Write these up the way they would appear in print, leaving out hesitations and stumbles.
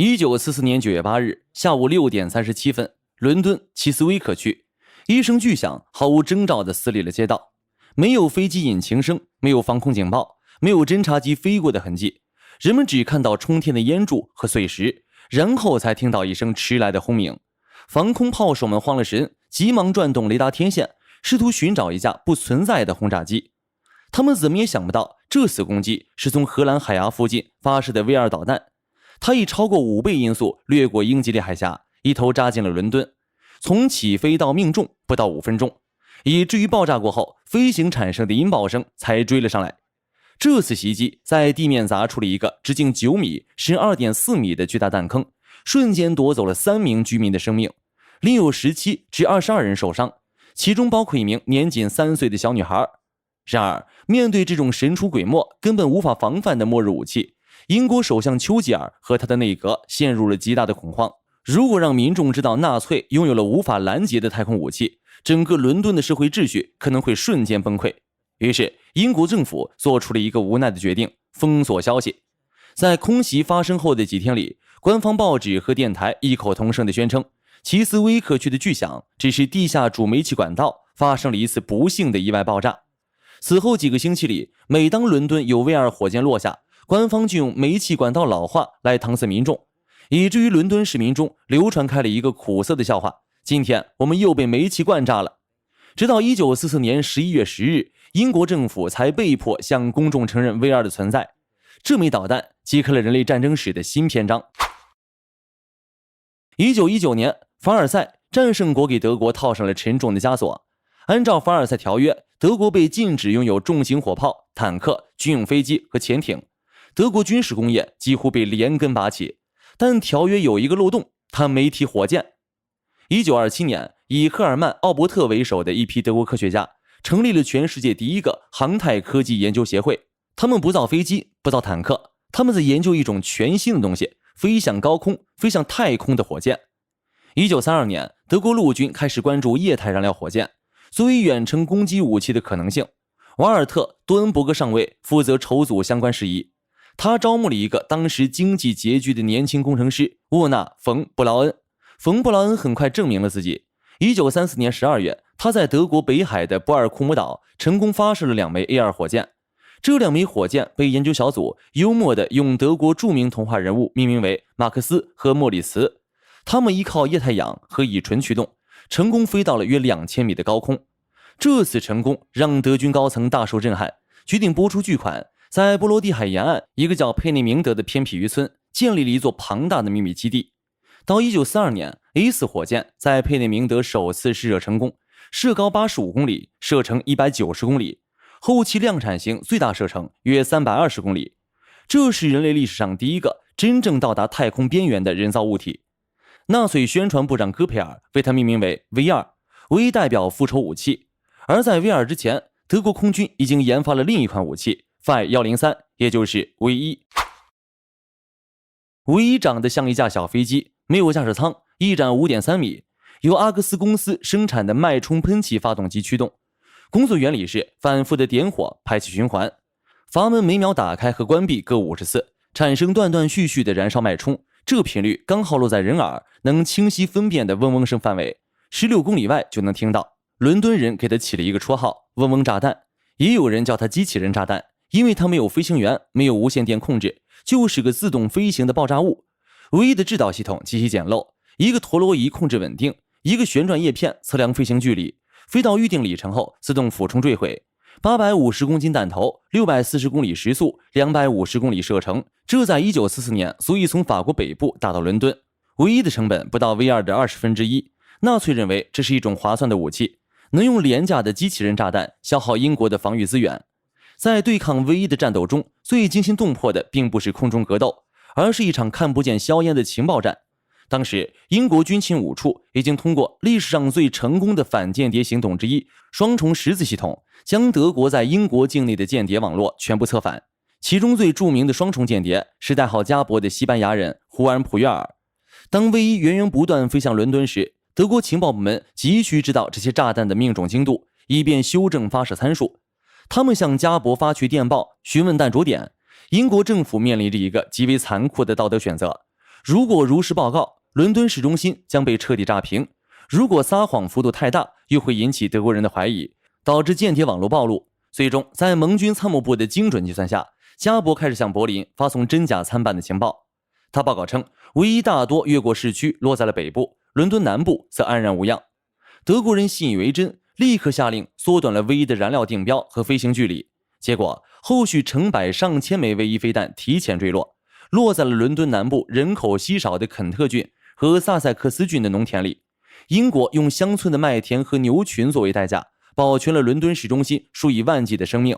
1944年9月8日下午6點37分，倫敦奇斯威克區，一聲巨響毫無徵兆地撕裂了街道，沒有飛機引擎聲，沒有防空警報，沒有偵察機飛過的痕跡，人們只看到衝天的煙柱和碎石，然後才聽到一聲遲來的轟鳴。防空炮手們慌了神，急忙轉動雷達天線，試圖尋找一架不存在的轟炸機。他們怎麼也想不到，這次攻擊是從荷蘭海牙附近發射的 V2 導彈，它以超過5倍音速掠過英吉利海峽，一頭扎進了倫敦。從起飛到命中不到5分鐘，以至於爆炸過後飛行產生的引爆聲才追了上來。這次襲擊在地面砸出了一個直徑9米、深2.4米的巨大彈坑，瞬間奪走了3名居民的生命，另有17至22人受傷，其中包括一名年仅3歲的小女孩。然而，面對這種神出鬼沒、根本無法防範的末日武器，英國首相丘吉爾和他的內閣陷入了極大的恐慌。如果讓民眾知道納粹擁有了無法攔截的太空武器，整個倫敦的社會秩序可能會瞬間崩潰。於是，英國政府做出了一個無奈的決定，封鎖消息。在空襲發生後的幾天裡，官方報紙和電台異口同聲地宣稱，奇斯威克區的巨響只是地下主煤氣管道發生了一次不幸的意外爆炸。此後幾個星期裡，每當倫敦有 V2 火箭落下，官方就用煤氣管道老化來搪塞民众，以至於倫敦市民中流傳開了一個苦澀的笑話：今天我們又被煤氣罐炸了。直到1944年11月10日，英國政府才被迫向公众承認 V2 的存在。這枚導彈揭開了人類戰爭史的新篇章。1919年，凡爾賽戰勝國給德國套上了沉重的枷鎖。按照凡爾賽條約，德國被禁止擁有重型火炮、坦克、軍用飛機和潛艇，德國軍事工業幾乎被連根拔起。但條約有一個漏洞，它沒提火箭。1927年，以赫爾曼·奧伯特為首的一批德國科学家成立了全世界第一個航太科技研究協會。他們不造飛機，不造坦克，他們在研究一種全新的東西——飛向高空、飛向太空的火箭。1932年，德國陸軍開始關注液態燃料火箭作為遠程攻擊武器的可能性。瓦爾特·多恩伯格上尉負責籌組相關事宜。他招募了一個當時經濟拮據的年輕工程師沃納·馮·布勞恩。馮·布勞恩很快證明了自己。1934年12月，他在德國北海的博尔庫姆島成功發射了2枚 A2 火箭。這2枚火箭被研究小組幽默地用德國著名童話人物命名為馬克思和莫里茨。他們依靠液態氧和乙醇驅動，成功飛到了約2000米的高空。這次成功讓德軍高層大受震撼，決定拨出巨款，在波羅的海沿岸一個叫佩內明德的偏僻漁村建立了一座龐大的秘密基地。到1942年 ，A4 火箭在佩内明德首次試射成功，射高85公里，射程190公里，後期量產型最大射程約320公里。這是人類歷史上第一個真正到達太空邊緣的人造物體。納粹宣傳部長戈培爾為它命名為 V2，V 代表復仇武器。而在 V2 之前，德國空軍已經研發了另一款武器 Phi-103， 也就是 V1。V1 長得像一架小飛機，沒有駕駛艙，翼展 5.3 米，由阿克斯公司生產的脈衝噴氣發動機驅動。工作原理是反復的點火排氣循環，閥門每秒打開和關閉各50次，產生斷斷續續的燃燒脈衝，這頻率剛好落在人耳能清晰分辨的嗡嗡聲範圍，16公里外就能聽到。倫敦人給它起了一個綽號“嗡嗡炸彈”，也有人叫它“機器人炸彈”，因為它沒有飛行員，沒有无線電控制，就是個自動飛行的爆炸物。唯一的制導系統極其簡陋，一個陀螺儀控制穩定，一個旋轉葉片測量飛行距離，飛到預定里程後自動俯衝墜毀。850公斤彈頭，640公里時速，250公里射程，這在1944年足以從法國北部打到倫敦。唯一的成本不到 V2 的1/20。納粹認為這是一種划算的武器，能用廉價的機器人炸彈消耗英國的防禦資源。在對抗唯一的戰鬥中，最驚心動魄的並不是空中格鬥，而是一場看不見硝烟的情報戰。當時，英國军情5處已經通過歷史上最成功的反間諜行動之一——雙重十字系統，將德國在英国境內的間諜網絡全部策反。其中最著名的双重间諜是代號加伯的西班牙人胡安·普约尔。当 V1 源源不斷飛向倫敦時，德國情報部門急需知道這些炸彈的命中精度，以便修正發射參數。他們向加伯發去電報，詢問彈着點。英國政府面臨着一個極為殘酷的道德選擇：如果如實報告，倫敦市中心將被徹底炸平；如果撒謊幅度太大，又會引起德國人的懷疑，導致間諜網絡暴露。最終，在盟軍參謀部的精準計算下，加伯開始向柏林發送真假參半的情報。他報告稱，唯一大多越過市區落在了北部，倫敦南部則安然無恙。德國人信以為真，立刻下令縮短了唯一的燃料定標和飛行距離。結果，後續成百上千枚唯一飛彈提前墜落，落在了倫敦南部人口稀少的肯特郡和薩塞克斯郡的農田裡。英國用鄉村的麥田和牛群作為代價，保全了倫敦市中心數以萬計的生命。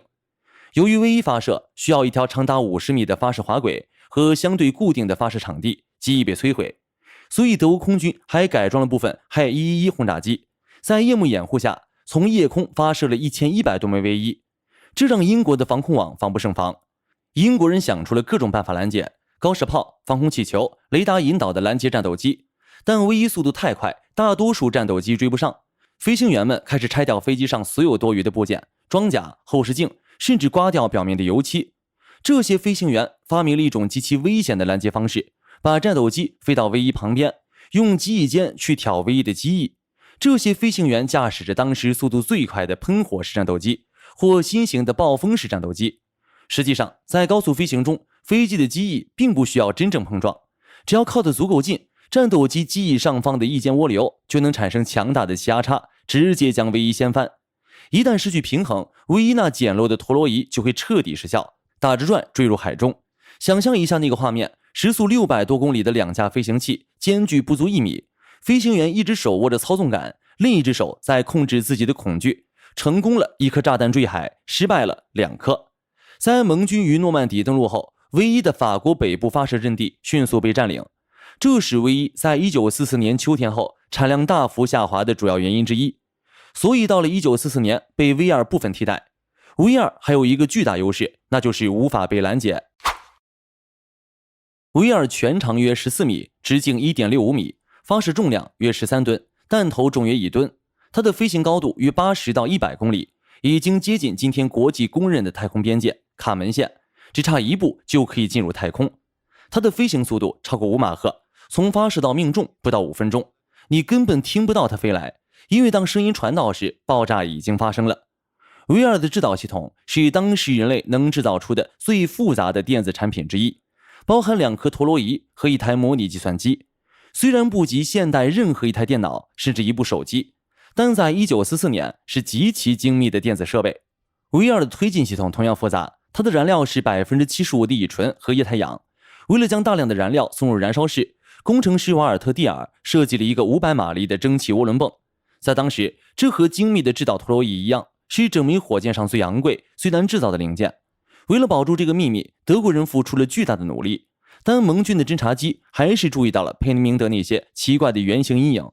由於唯一發射需要一條長達50米的发射滑軌和相對固定的发射場地，机翼被摧毀，所以德國空軍還改裝了部分氦111轟炸機，在夜幕掩護下，從夜空發射了1100多枚唯一，這讓英國的防空網防不勝防。英國人想出了各種辦法攔截，高射炮、防空氣球、雷達引導的攔截戰鬥機，但唯一速度太快，大多數戰鬥機追不上。飛行員們開始拆掉飛機上所有多餘的部件，裝甲、後視鏡，甚至刮掉表面的油漆。這些飛行员發明了一種极其危險的攔截方式，把戰鬥機飛到唯一旁邊，用机翼尖去挑唯一的機翼。這些飛行員駕駛着當時速度最快的噴火式戰鬥機或新型的暴風式戰鬥機。實際上，在高速飛行中，飛機的機翼並不需要真正碰撞，只要靠得足夠近，戰鬥機機翼上方的翼尖涡流就能產生強大的气壓差，直接將唯一掀翻。一旦失去平衡，唯一那減弱的陀螺儀就會徹底失效，打着轉墜入海中。想象一下那個畫面，時速600多公里的2架飛行器間距不足1米，飛行員一只手握着操縱桿，另一只手在控制自己的恐懼。成功了1顆炸彈墜海，失敗了2顆。在盟軍於諾曼底登陸後，唯一的法國北部發射陣地迅速被佔領，這是唯一在1944年秋天後產量大幅下滑的主要原因之一。所以到了1944年被 V2 部分替代。V2 還有一個巨大優勢，那就是無法被攔截。V2 全長約14米，直徑 1.65 米，發射重量約13噸，彈頭重約1噸。它的飛行高度約80到100公里，已經接近今天國際公認的太空邊界卡門線，只差一步就可以進入太空。它的飛行速度超過5馬赫，從發射到命中不到5分鐘，你根本听不到它飛来，因為當聲音傳到時，爆炸已經發生了。V2 的制導系統是當時人類能制造出的最複雜的電子產品之一，包含2顆陀螺儀和一台模擬計算機。雖然不及現代任何一台電腦，甚至一部手機，但在1944年是極其精密的電子設備。V2 的推進系統同樣複雜，它的燃料是 75% 的乙醇和液態氧。為了將大量的燃料送入燃燒室，工程師瓦爾特·蒂爾設計了一個500馬力的蒸汽渦輪泵。在當時，這和精密的制導陀螺儀一樣，是整枚火箭上最昂貴、最難制造的零件。為了保住這個秘密，德國人付出了巨大的努力，但盟軍的偵察機還是注意到了佩尼明德那些奇怪的圓形陰影。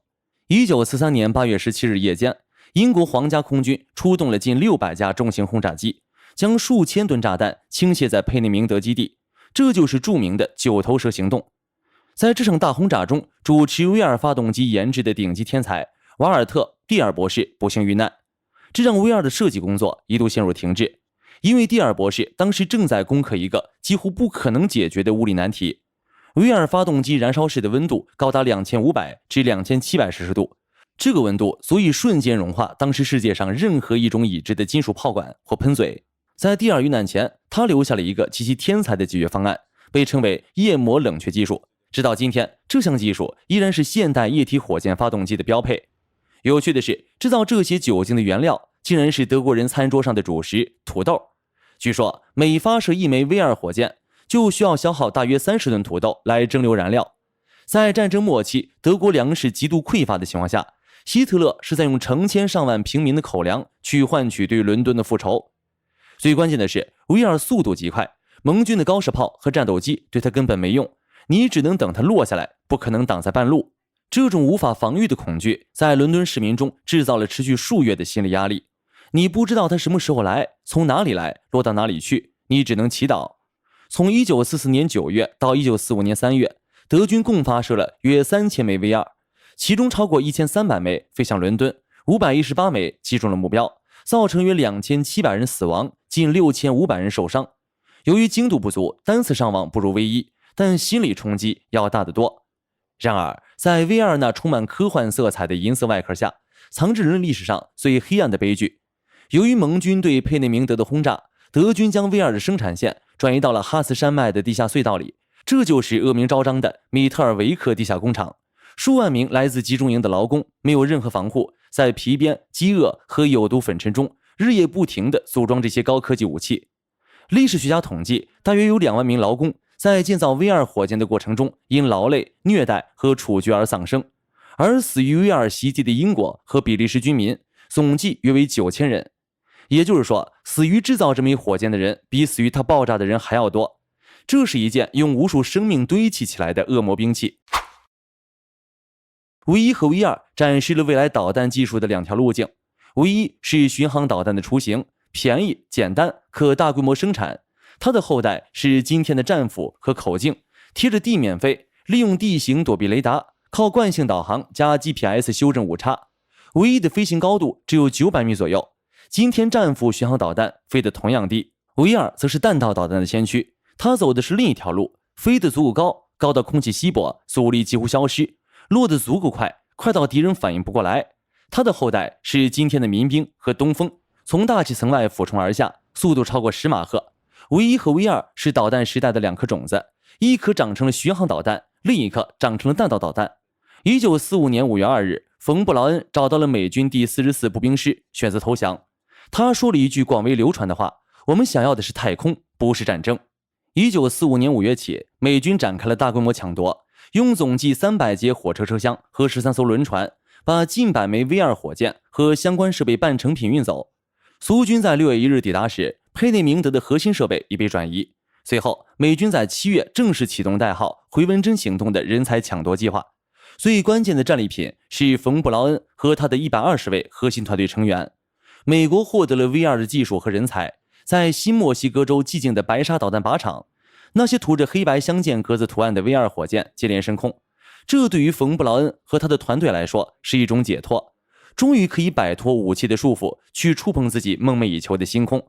1943年8月17日夜間，英國皇家空軍出動了近600架重型轟炸機，將數千噸炸彈傾泻在佩内明德基地，這就是著名的九頭蛇行動。在這場大轟炸中，主持 V2 發動機研制的頂級天才瓦爾特·蒂爾博士不幸遇難，這讓 V2 的設計工作一度陷入停滯，因為蒂爾博士當時正在攻克一個幾乎不可能解決的物理難題。V2 發動機燃燒室的溫度高達2500至2700攝氏度，這個溫度足以瞬間融化當時世界上任何一種已知的金屬炮管或噴嘴。在蒂爾遇難前，他留下了一個極其天才的解決方案，被稱為液膜冷卻技術。直到今天，這項技術依然是现代液体火箭發動機的標配。有趣的是，制造這些酒精的原料竟然是德國人餐桌上的主食土豆。據說每發射一枚 V2 火箭就需要消耗大約30噸土豆來蒸餾燃料。在戰爭末期，德國糧食極度匱乏的情況下，希特勒是在用成千上萬平民的口糧去換取對倫敦的復仇。最關鍵的是 V2 速度極快，盟軍的高射炮和戰鬥機對它根本沒用，你只能等它落下来，不可能擋在半路。這種無法防禦的恐懼在倫敦市民中制造了持續數月的心理壓力。你不知道它什麼時候來，從哪裡來，落到哪裡去，你只能祈禱。從1944年9月到1945年3月，德軍共發射了約3000枚 V2， 其中超過1300枚飛向倫敦，518枚擊中了目標，造成約2700人死亡，近6500人受傷。由於精度不足，單次伤亡不如 V1，但心理衝擊要大得多。然而，在 V2 那充滿科幻色彩的銀色外殼下，藏着人類歷史上最黑暗的悲劇。由于盟軍對佩内明德的轟炸，德軍將 V2 的生產線轉移到了哈茨山脈的地下隧道裡，這就是惡名昭彰的米特爾維克地下工廠。數萬名來自集中營的勞工沒有任何防護，在皮鞭、飢餓和有毒粉塵中日夜不停地組裝這些高科技武器。歷史學家統計，大約有2萬名勞工在建造 V2 火箭的過程中因勞累、虐待和處決而喪生，而死於 V2 襲擊的英國和比利時軍民總計約為9000人。也就是說，死於制造這枚火箭的人比死於它爆炸的人還要多。這是一件用無數生命堆砌起來的惡魔兵器。V1和 V2 展示了未来導彈技術的2條路徑。V1是巡航導彈的雛形，便宜、簡單，可大規模生產。它的後代是今天的戰斧和口徑，貼着地面飛，利用地形躲避雷達，靠慣性導航加 GPS 修正誤差。V1的飛行高度只有900米左右。今天戰斧巡航導彈飛得同樣低。V2則是彈道導彈的先驅，它走的是另一條路，飛得足夠高，高到空氣稀薄，阻力幾乎消失，落得足夠快，快到敵人反應不過來。它的後代是今天的民兵和東風，從大氣層外俯衝而下，速度超過10馬赫。V1和 V2是導彈時代的2顆種子，一顆長成了巡航導彈，另一顆長成了彈道導彈。1945年5月2日，冯·布勞恩找到了美軍第44步兵師，選擇投降。他說了一句廣為流傳的話：我們想要的是太空，不是戰爭。1945年5月起，美軍展開了大規模搶奪，用總計300節火車車廂和13艘輪船，把近百枚 V2 火箭和相關設備半成品運走。蘇軍在6月1日抵達時，佩內明德的核心設備已被轉移。隨後，美軍在7月正式啟動代號回文針行動的人才搶奪計劃。最關鍵的戰利品是馮·布勞恩和他的120位核心團隊成員。美國獲得了 V2 的技術和人才，在新墨西哥州寂靜的白沙導彈靶場，那些塗着黑白相間格子圖案的 V2 火箭接連升空。這對於馮·布勞恩和他的團隊來說是一種解脫，終於可以擺脫武器的束縛，去觸碰自己夢寐以求的星空。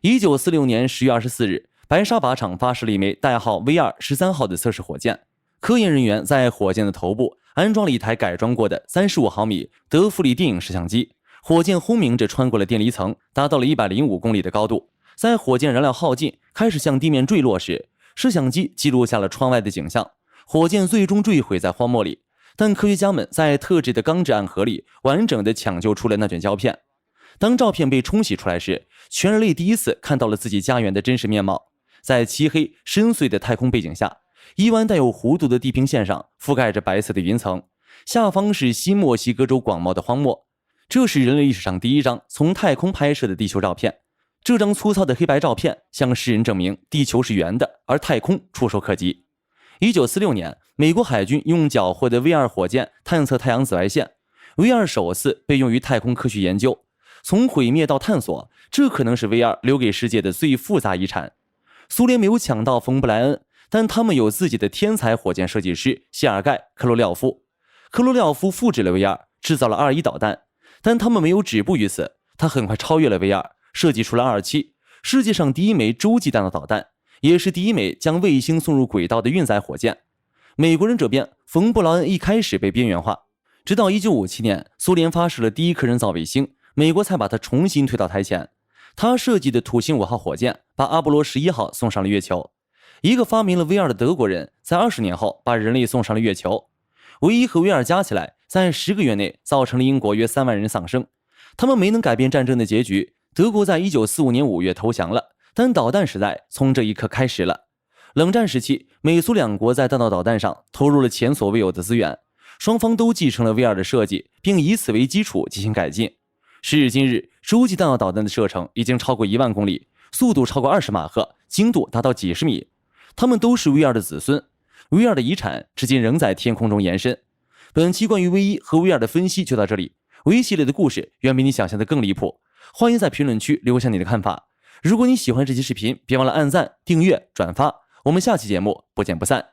1946年10月24日，白沙靶場發射了一枚代號 V2 13號的測試火箭，科研人員在火箭的頭部安裝了一台改裝過的35毫米德弗里電影攝像機。火箭轟鳴着穿過了電離層，達到了105公里的高度。在火箭燃料耗盡，開始向地面墜落時，攝像機記錄下了窗外的景象。火箭最終墜毀在荒漠裡，但科學家們在特制的鋼制暗盒裡完整的搶救出了那卷膠片。當照片被冲洗出來時，全人類第一次看到了自己家園的真實面貌。在漆黑深邃的太空背景下，一彎帶有弧度的地平線上覆蓋着白色的雲層，下方是新墨西哥州廣袤的荒漠。這是人類歷史上第一張從太空拍攝的地球照片。這張粗糙的黑白照片向世人證明地球是圓的，而太空觸手可及。1946年，美國海軍用繳獲的 V2 火箭探測太陽紫外線。V2 首次被用於太空科學研究，從毀滅到探索，這可能是 V2 留給世界的最複雜遺產。蘇聯沒有搶到馮·布萊恩，但他們有自己的天才火箭設計師謝爾蓋·科羅廖夫。科羅廖夫複製了 V2，制造了221導彈。但他們沒有止步於此，他很快超越了 V2，設計出了227，世界上第一枚洲際彈道導彈，也是第一枚將衛星送入軌道的運載火箭。美國人這邊，馮·布勞恩一開始被邊緣化，直到1957年，蘇聯發射了第一顆人造衛星，美國才把它重新推到台前。他設計的土星5號火箭把阿波羅11號送上了月球。一個發明了 V2 的德國人，在20年後把人類送上了月球。V1和 V2加起來，在10個月內造成了英國約3萬人喪生。他們沒能改變戰爭的結局。德國在1945年5月投降了，但導彈時代從這一刻開始了。冷戰時期，美蘇兩國在彈道導彈上投入了前所未有的資源，雙方都繼承了 V2 的設計，並以此為基礎進行改進。時至今日，洲際彈道導彈的射程已經超過1萬公里，速度超過20馬赫，精度達到幾十米。他們都是 V2 的子孫。V2 的遺產至今仍在天空中延伸。本期關於 V1和 V2 的分析就到這裡。V 系列的故事遠比你想象的更離譜，歡迎在評論區留下你的看法。如果你喜歡這期視頻，別忘了按讚、訂閱、轉發。我們下期節目不見不散。